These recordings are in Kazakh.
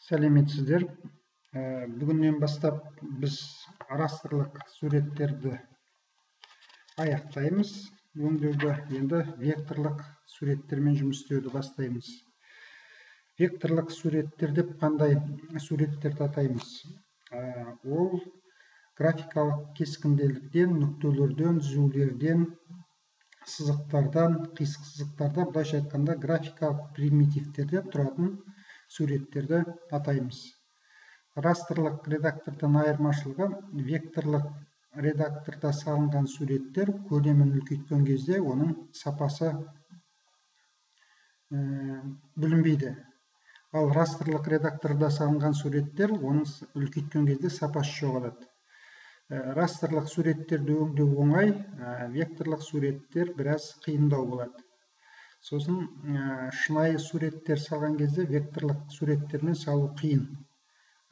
Сәлеметсіздер. Бүгіннен бастап біз растрлық суреттерді аяқтаймыз. Өңдеуді енді векторлық суреттермен жұмыс істеуді бастаймыз. Векторлық суреттер деп қандай суреттерді атаймыз? Ол графикалық кескінделіктен, нүктелерден, түзулерден, сызықтардан, қисық сызықтардан, былайша айтқанда графикалық примитивтерден тұратын суреттерді атаймыз. Растрлық редактордан айырмашылығы, векторлық редакторда салынған суреттер көлемін үлкейткен кезде оның сапасы бүлінбейді. Ал растрлық редакторда салынған суреттер оның үлкейткен кезде сапасы жоғалады. Растрлық суреттерді өңдеу оңай, векторлық суреттер біраз қиындау болады. Сосын шынайы суреттер салған кезде векторлық суреттермен салу қиын.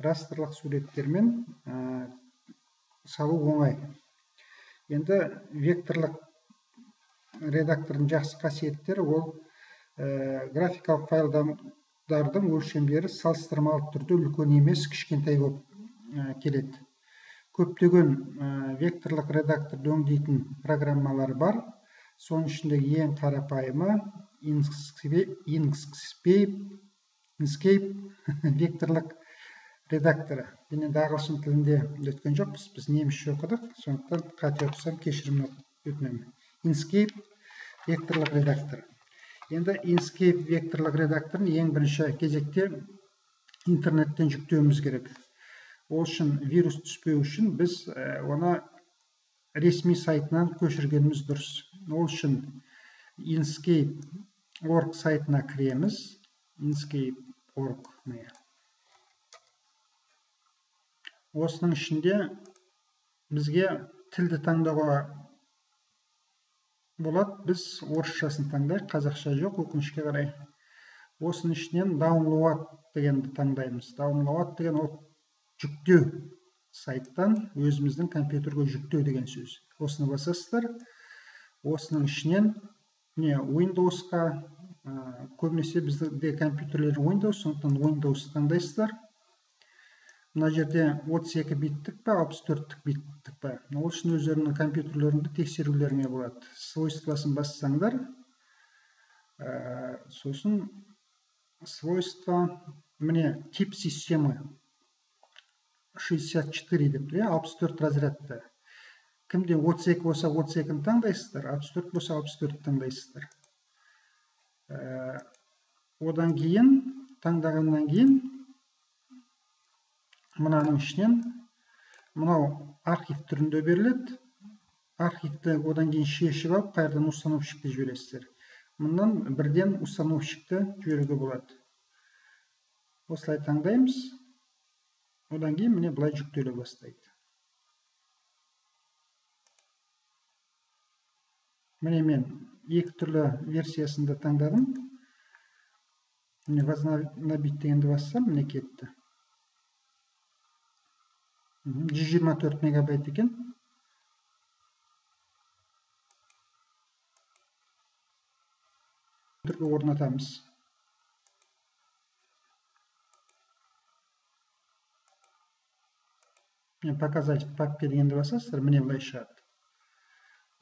Растрлық суреттермен салу оңай. Енді векторлық редактордың жақсы қасиеттері ол графикалық файлдардың өлшемдері салыстырмалы түрде үлкен емес, кішкентай болып келеді. Көптеген векторлық редакторды өңдейтін программалар бар. Соның ішіндегі ең қарапайымы Inkscape векторлық редакторы. Мен енді ағылшын тілінде өткен жоқпыз, біз немісше оқыдық, сондықтан қате оқысам кешірім өтінемін. Inkscape векторлық редактор. Енді Inkscape векторлық редакторын ең бірінші кезекте интернеттен жүктеуіміз керек. Ол үшін вирус түспеу үшін біз оны ресми сайтынан көшіргеніміз дұрыс. Ол үшін Inkscape.org сайтына кіреміз. Inkscape.org. Осының ішінде бізге тілді таңдауға болады. Біз орысшасын таңдайық, қазақша жоқ, өкінішке қарай. Осының ішінен download дегенді таңдаймыз. Download деген ол жүктеу, сайттан өзіміздің компьютерге жүктеу деген сөз. Осыны басасыздар. Осының ішінен Windows-қа, көбінесе бізде компьютерлер Windows, сондықтан Windows таңдайсыздар. Мына жерде 32 биттік пе, 64 биттік пе. Ол үшін өздерінің компьютерлерінде тексерулеріңе болады. Свойствосын бассаңдар, сосын свойства, міне тип системы 64 деп тұр, 64 разрядты. Кімде 32 болса 32-ні таңдайсыздар, 64 болса 64-ті таңдайсыздар. Одан кейін, таңдағаннан кейін, мынаның ішінен, мынау архив түрінде беріледі. Архивті одан кейін шешіп алып, қайырдан установщикті жібересіздер. Мұнан бірден установщикті жіберуге болады. Осылай таңдаймыз. Одан кейін міне бұлай жүктеле бастайды. Міне мен екі түрлі версиясында таңдадым. Міне вознобновить дегенді бассам, міне кетті. 124 мегабайт екен. Түрге орнатамыз. Показать в папке дегенді басасыздар, міне былай шығады.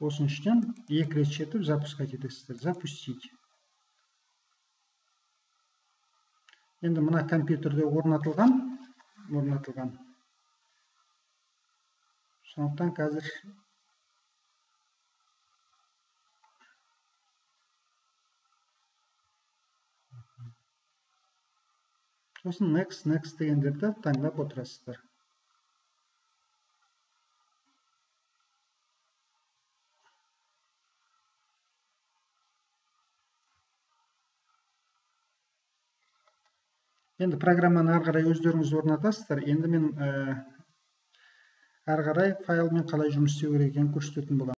Осының ішінен екі рет шертіп запускать етесіздер. Запустить. Енді мына компьютерде орнатылған. Сондықтан қазір сосын next дегендерді таңдап отырасыздар. Енді программаны ары қарай өздеріңіз орнатасыздар. Енді мен ары қарай файлмен қалай жұмыс істеу керек екенін көрсететін боламын.